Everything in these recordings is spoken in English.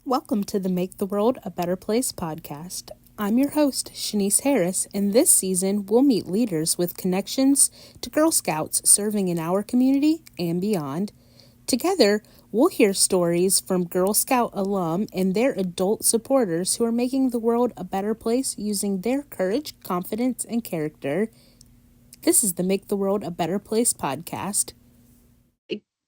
Welcome to the Make the World a Better Place podcast. I'm your host, Shanice Harris, and this season we'll meet leaders with connections to Girl Scouts serving in our community and beyond. Together, we'll hear stories from Girl Scout alum and their adult supporters who are making the world a better place using their courage, confidence, and character. This is the Make the World a Better Place podcast.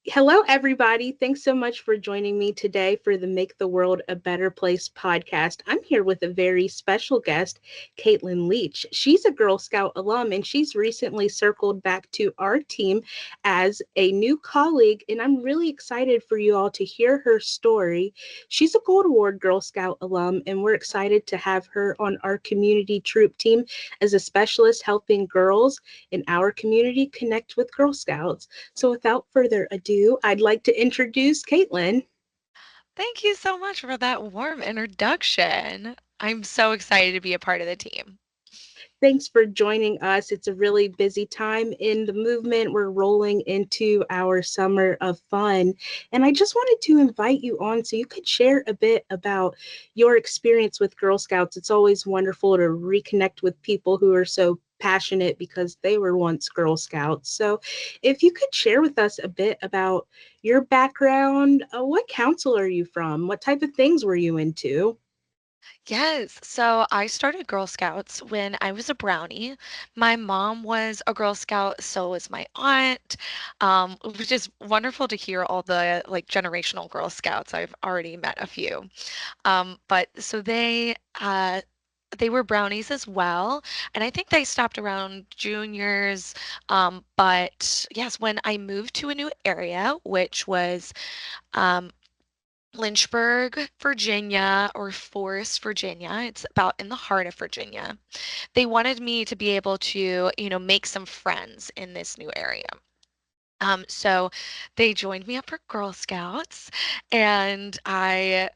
Hello, everybody. Thanks so much for joining me today for the Make the World a Better Place podcast. I'm here with a very special guest, Caitlyn Leach. She's a Girl Scout alum, and she's recently circled back to our team as a new colleague, and I'm really excited for you all to hear her story. She's a Gold Award Girl Scout alum, and we're excited to have her on our community troop team as a specialist helping girls in our community connect with Girl Scouts. So without further ado, I'd like to introduce Caitlyn. Thank you so much for that warm introduction. I'm so excited to be a part of the team. Thanks for joining us. It's a really busy time in the movement. We're rolling into our summer of fun. And I just wanted to invite you on so you could share a bit about your experience with Girl Scouts. It's always wonderful to reconnect with people who are so passionate because they were once Girl Scouts. So, if you could share with us a bit about your background, what council are you from? What type of things were you into? Yes, so I started Girl Scouts when I was a brownie. My mom was a Girl Scout, so was my aunt. Which is wonderful to hear all the like generational Girl Scouts. I've already met a few. But so they were brownies as well, and I think they stopped around juniors. But yes, when I moved to a new area, which was um, Lynchburg, Virginia, or Forest, Virginia. It's about in the heart of Virginia. They wanted me to be able to, make some friends in this new area. So they joined me up for Girl Scouts, and I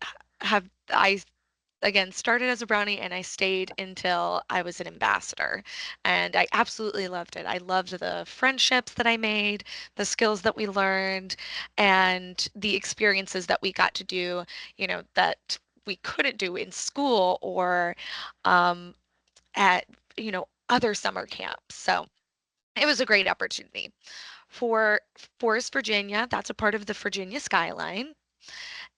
again started as a brownie and I stayed until I was an ambassador. And I absolutely loved it. I loved the friendships that I made, the skills that we learned, and the experiences that we got to do, that we couldn't do in school or um, at, other summer camps. So it was a great opportunity. For Forest, Virginia, that's a part of the Virginia skyline.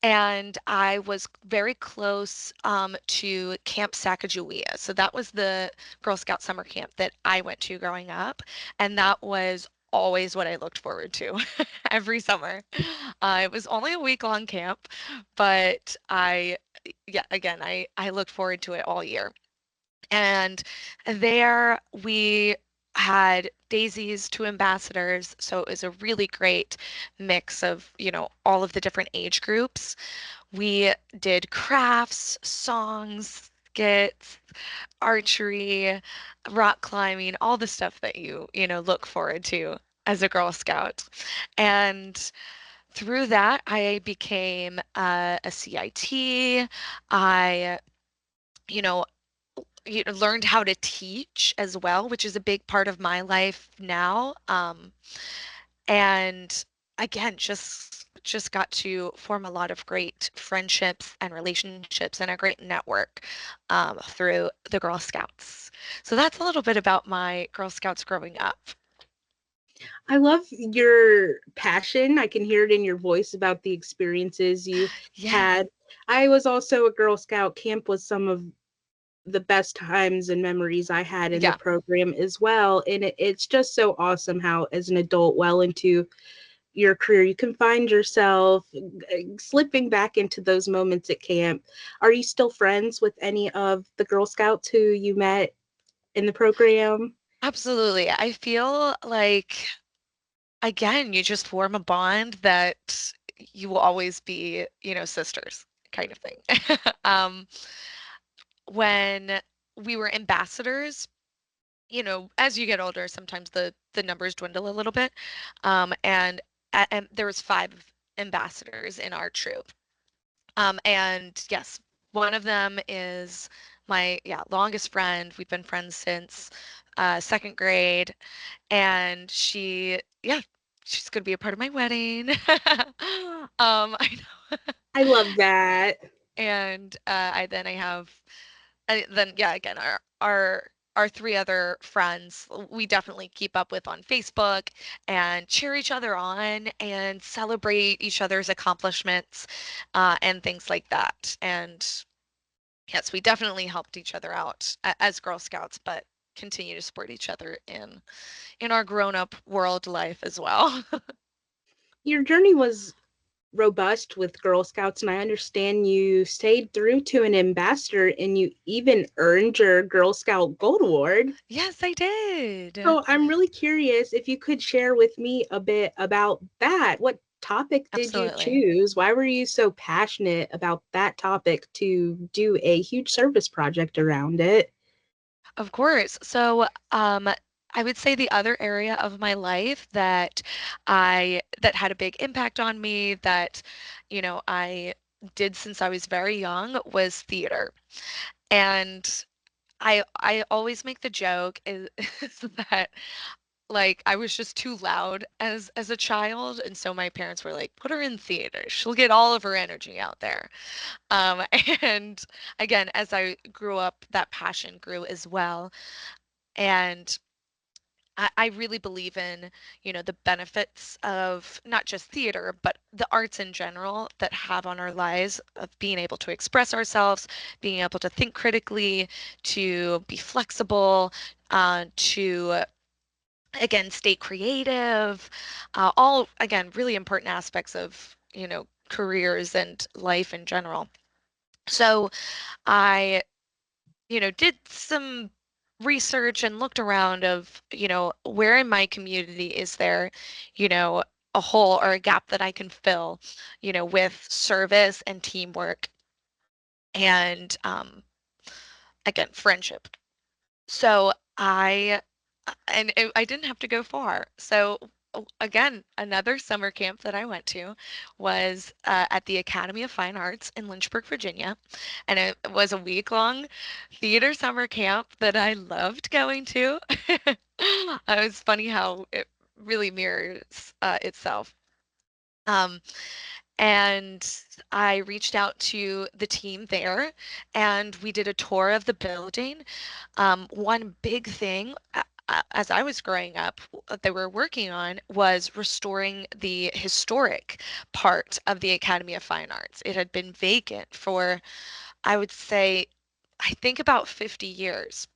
And I was very close to Camp Sacagawea. So that was the Girl Scout summer camp that I went to growing up, and that was always what I looked forward to every summer. It was only a week-long camp, but yeah, again, I looked forward to it all year. And there we had daisies to ambassadors, so it was a really great mix of, all of the different age groups. We did crafts, songs, skits, archery, rock climbing, all the stuff that you look forward to as a Girl Scout. And through that, I became a CIT. I, you know, learned how to teach as well, which is a big part of my life now. And again, just got to form a lot of great friendships and relationships and a great network through the Girl Scouts. So that's a little bit about my Girl Scouts growing up. I love your passion. I can hear it in your voice about the experiences you Yeah. had. I was also a Girl Scout. Camp was some of the best times and memories I had in the Yeah. program as well. And it's just so awesome how, as an adult, well into your career, you can find yourself slipping back into those moments at camp. Are you still friends with any of the Girl Scouts who you met in the program? Absolutely. I feel like, again, you just form a bond that you will always be, sisters kind of thing. um, when we were ambassadors, as you get older, sometimes the numbers dwindle a little bit. And there was five ambassadors in our troop. And yes, one of them is my longest friend. We've been friends since second grade, and she's gonna be a part of my wedding. I know. I love that. And I have then yeah, again, our three other friends we definitely keep up with on Facebook and cheer each other on and celebrate each other's accomplishments and things like that. And yes, we definitely helped each other out as Girl Scouts, but continue to support each other in our grown-up world life as well. Your journey was robust with Girl Scouts, and I understand you stayed through to an ambassador and you even earned your Girl Scout Gold Award. Yes, I did. So I'm really curious if you could share with me a bit about that. What topic did you Absolutely. choose? Why were you so passionate about that topic to do a huge service project around it? Of course. So, I would say the other area of my life that had a big impact on me that, I did since I was very young was theater. And I always make the joke is that like I was just too loud as a child, and so my parents were like, put her in theater. She'll get all of her energy out there. Um, and again, as I grew up, that passion grew as well. And I really believe in, the benefits of not just theater, but the arts in general that have on our lives of being able to express ourselves, being able to think critically, to be flexible, to again stay creative, all again really important aspects of, careers and life in general. So I did some research and looked around of, where in my community is there, you know, a hole or a gap that I can fill, with service and teamwork and again, friendship. So I didn't have to go far. So again, another summer camp that I went to was at the Academy of Fine Arts in Lynchburg, Virginia, and it was a week-long theater summer camp that I loved going to. It was funny how it really mirrors itself. Um, and I reached out to the team there and we did a tour of the building. One big thing as I was growing up that they were working on was restoring the historic part of the Academy of Fine Arts. It had been vacant for, I would say, I think about 50 years.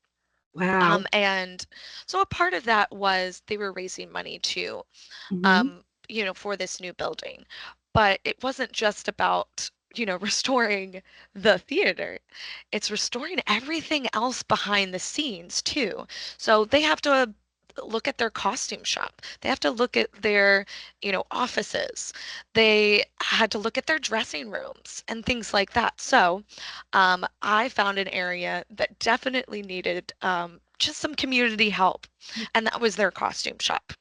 Wow. And so a part of that was they were raising money too, Hmm. um, for this new building. But it wasn't just about, restoring the theater. It's restoring everything else behind the scenes too. So they have to look at their costume shop. They have to look at their, offices. They had to look at their dressing rooms and things like that. So, I found an area that definitely needed just some community help, and that was their costume shop.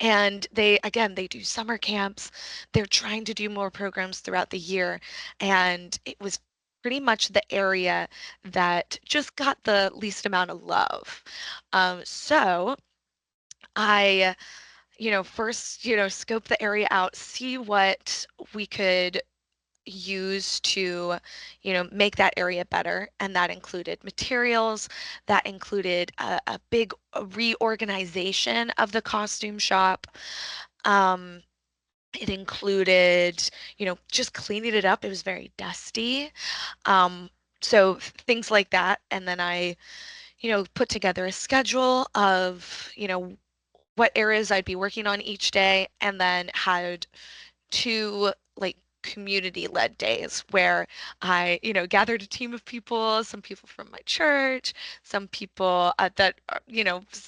And again, they do summer camps. They're trying to do more programs throughout the year. And it was pretty much the area that just got the least amount of love. So I, first, scope the area out, see what we could use to, make that area better. And that included materials, that included a big reorganization of the costume shop. Um, it included, just cleaning it up. It was very dusty. Um, so things like that. And then I, put together a schedule of, what areas I'd be working on each day, and then had two like community-led days where I, gathered a team of people, some people from my church, some people that,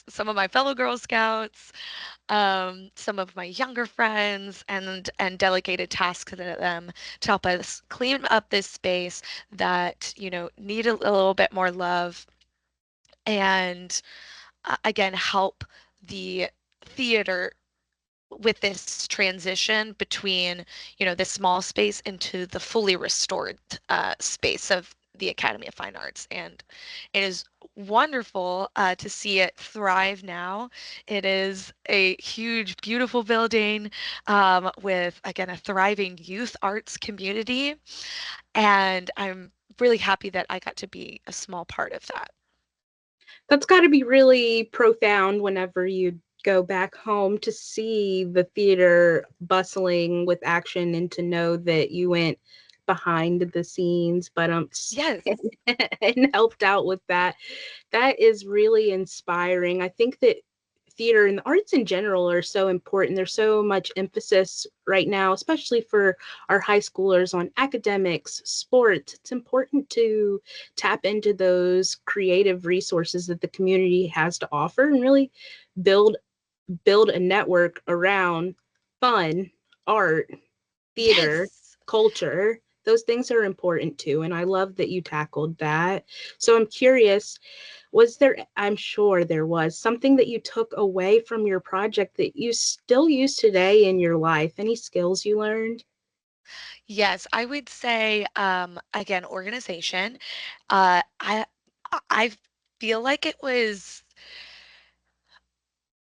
some of my fellow Girl Scouts, some of my younger friends and delegated tasks to them to help us clean up this space that, need a little bit more love and again help the theater with this transition between, this small space into the fully restored space of the Academy of Fine Arts, and it is wonderful to see it thrive now. It is a huge, beautiful building with, again, a thriving youth arts community, and I'm really happy that I got to be a small part of that. That's got to be really profound whenever you go back home to see the theater bustling with action and to know that you went behind the scenes, but Yes. and helped out with that. That is really inspiring. I think that theater and the arts in general are so important. There's so much emphasis right now, especially for our high schoolers, on academics, sports. It's important to tap into those creative resources that the community has to offer and really build build a network around fun, art, theater, Yes. culture. Those things are important too. And I love that you tackled that. So I'm curious, was there, I'm sure there was something that you took away from your project that you still use today in your life? Any skills you learned? Yes, I would say again, organization. I feel like it was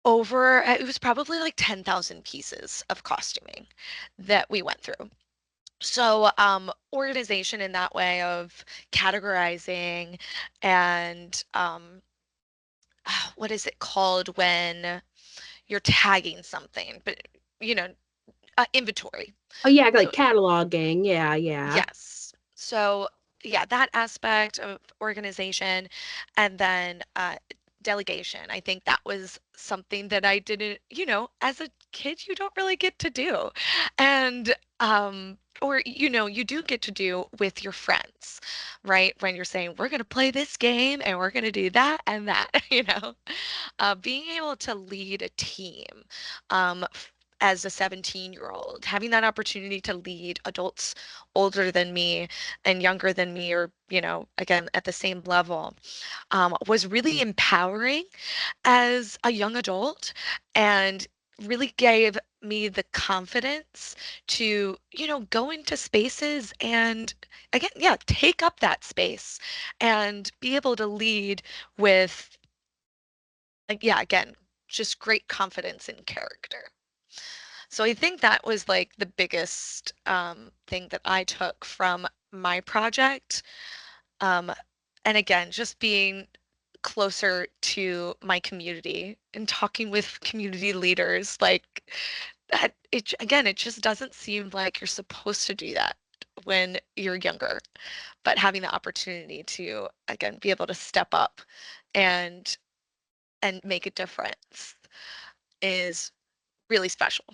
over, it was probably like 10,000 pieces of costuming that we went through. So, organization in that way of categorizing and what is it called when you're tagging something, but you know, inventory. Oh yeah, like So cataloging. Yeah, yeah. yes. So, yeah, that aspect of organization and then delegation. I think that was something that I didn't, as a kid, you don't really get to do. And, or, you do get to do with your friends, right? When you're saying, we're going to play this game and we're going to do that and that, being able to lead a team, as a 17-year-old, having that opportunity to lead adults older than me and younger than me, or, again, at the same level, was really empowering as a young adult and really gave me the confidence to, go into spaces and, again, yeah, take up that space and be able to lead with, like, yeah, again, just great confidence in character. So I think that was like the biggest thing that I took from my project. Um, and again, just being closer to my community and talking with community leaders, like that, again, it just doesn't seem like you're supposed to do that when you're younger, but having the opportunity to, again, be able to step up and make a difference is really special.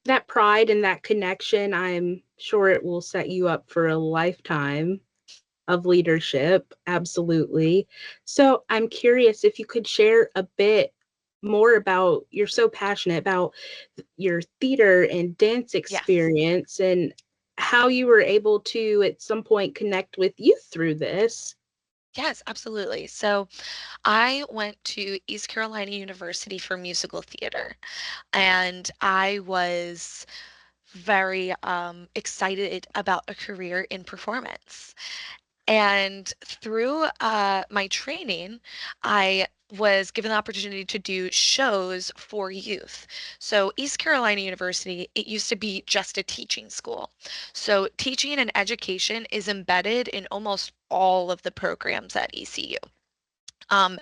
That pride and that connection, I'm sure it will set you up for a lifetime of leadership. Absolutely. So I'm curious if you could share a bit more about, you're so passionate about your theater and dance Yes. experience and how you were able to at some point connect with youth through this. Yes, absolutely. So I went to East Carolina University for musical theater, and I was very excited about a career in performance. And through my training, I was given the opportunity to do shows for youth. So, East Carolina University, it used to be just a teaching school. So, teaching and education is embedded in almost all of the programs at ECU. Um,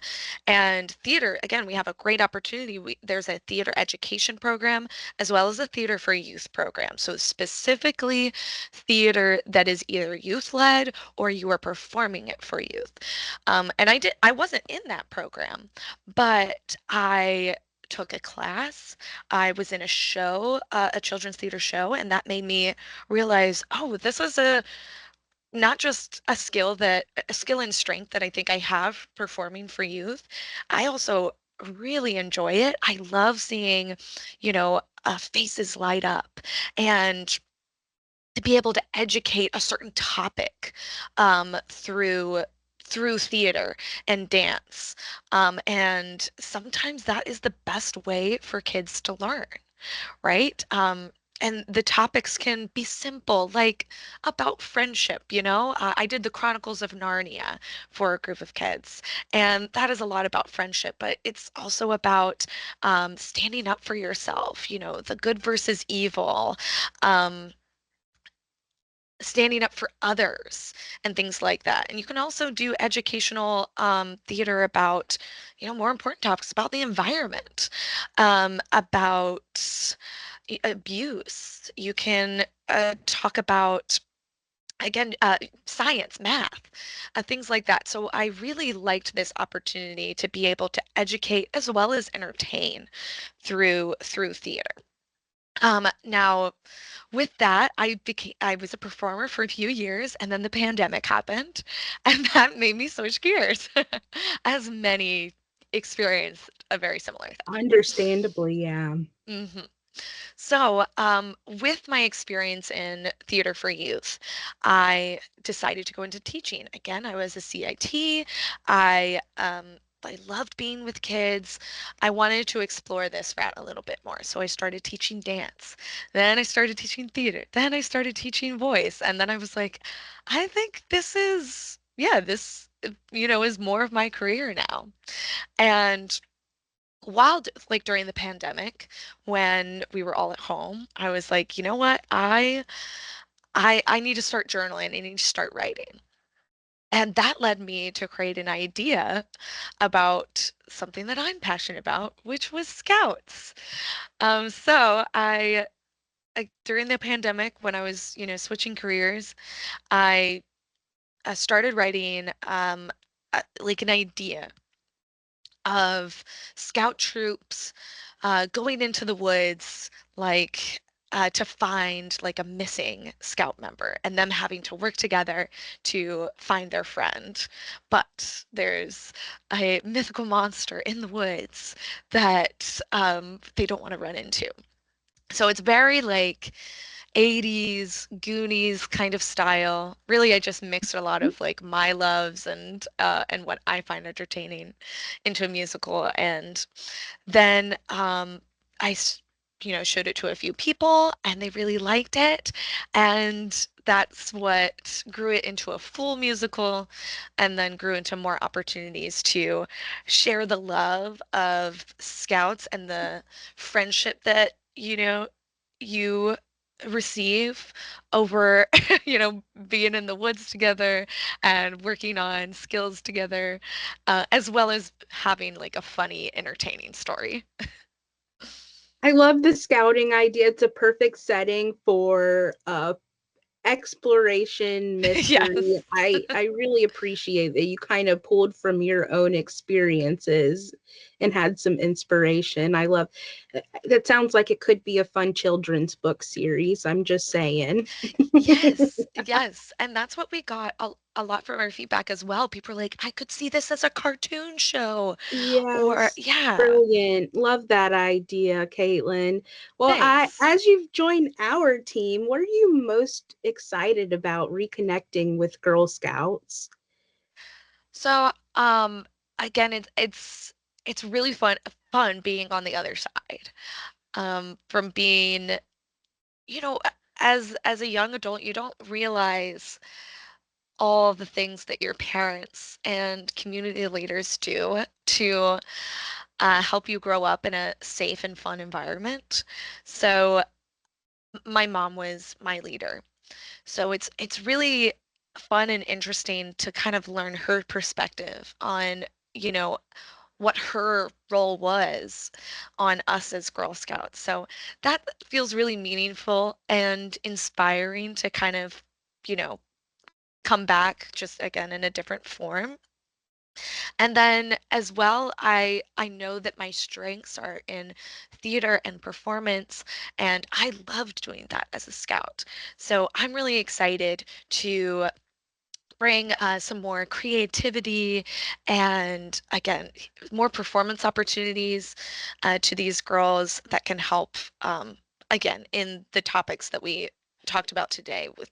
and theater, again, we have a great opportunity. There's a theater education program as well as a theater for youth program. So specifically theater that is either youth led or you are performing it for youth. And I wasn't in that program, but I took a class. I was in a show, a children's theater show, and that made me realize, oh, this is not just a skill and strength that I think I have performing for youth. I also really enjoy it. I love seeing, faces light up and to be able to educate a certain topic through theater and dance. And sometimes that is the best way for kids to learn, right? And the topics can be simple, like about friendship, you know? I did the Chronicles of Narnia for a group of kids, and that is a lot about friendship, but it's also about standing up for yourself, you know, the good versus evil, um, standing up for others, and things like that. And you can also do educational theater about, you know, more important topics about the environment, about abuse. You can talk about, again, science, math, things like that. So I really liked this opportunity to be able to educate as well as entertain through theater. Now, with that, I was a performer for a few years, and then the pandemic happened, and that made me switch gears, as many experienced a very similar Understandably, yeah. thing. So, with my experience in theater for youth, I decided to go into teaching. Again, I was a CIT. I loved being with kids. I wanted to explore this route a little bit more. So I started teaching dance. Then I started teaching theater. Then I started teaching voice. And then I was like, I think this, is more of my career now. And like during the pandemic, when we were all at home, I was like, you know what? I need to start journaling. I need to start writing. And that led me to create an idea about something that I'm passionate about, which was scouts. During the pandemic, when I was, switching careers, I started writing like an idea of scout troops going into the woods, like to find like a missing scout member, and them having to work together to find their friend. But there's a mythical monster in the woods that they don't want to run into. So it's very like 80s Goonies kind of style. Really, I just mixed a lot of like my loves and what I find entertaining into a musical. And then I, s- showed it to a few people, and they really liked it. And that's what grew it into a full musical, and then grew into more opportunities to share the love of Scouts and the friendship that, you receive over, being in the woods together and working on skills together, as well as having like a funny, entertaining story. I love the scouting idea. It's a perfect setting for exploration, mystery. Yes. I really appreciate that you kind of pulled from your own experiences and had some inspiration. I love that. Sounds like it could be a fun children's book series. I'm just saying. Yes, yes. And that's what we got a lot from our feedback as well. People are like, I could see this as a cartoon show. Or, Yes. yeah, Brilliant. Love that idea, Caitlin. Well, thanks. as you've joined our team, what are you most excited about reconnecting with Girl Scouts? So, again, it's really fun being on the other side. From being, you know, as a young adult, you don't realize all the things that your parents and community leaders do to help you grow up in a safe and fun environment. So my mom was my leader. So it's really fun and interesting to kind of learn her perspective on, you know, what her role was on us as Girl Scouts. So that feels really meaningful and inspiring to kind of, you know, come back just again in a different form. And then as well, I know that my strengths are in theater and performance, and I loved doing that as a scout. So I'm really excited to bring some more creativity and again more performance opportunities to these girls that can help again in the topics that we talked about today with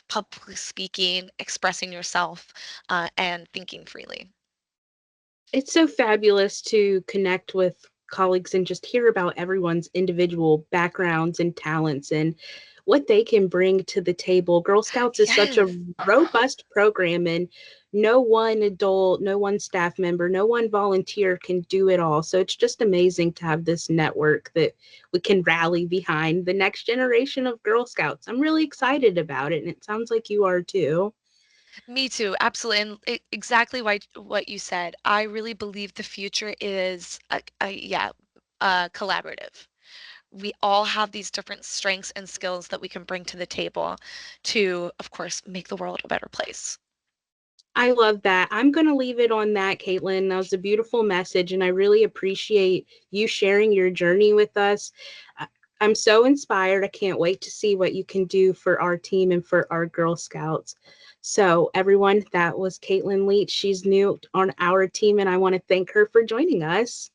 public speaking, expressing yourself, and thinking freely. It's so fabulous to connect with colleagues and just hear about everyone's individual backgrounds and talents and what they can bring to the table. Girl Scouts is such a Yes. robust program, and no one adult, no one staff member, no one volunteer can do it all. So it's just amazing to have this network that we can rally behind the next generation of Girl Scouts. I'm really excited about it, and it sounds like you are too. Me too, absolutely. And exactly what you said. I really believe the future is collaborative. We all have these different strengths and skills that we can bring to the table to, of course, make the world a better place. I love that. I'm going to leave it on that, Caitlyn. That was a beautiful message, and I really appreciate you sharing your journey with us. I- I'm so inspired. I can't wait to see what you can do for our team and for our Girl Scouts. So, everyone, that was Caitlyn Leach. She's new on our team, and I want to thank her for joining us.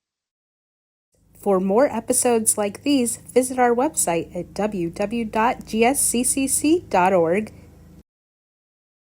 For more episodes like these, visit our website at www.gsccc.org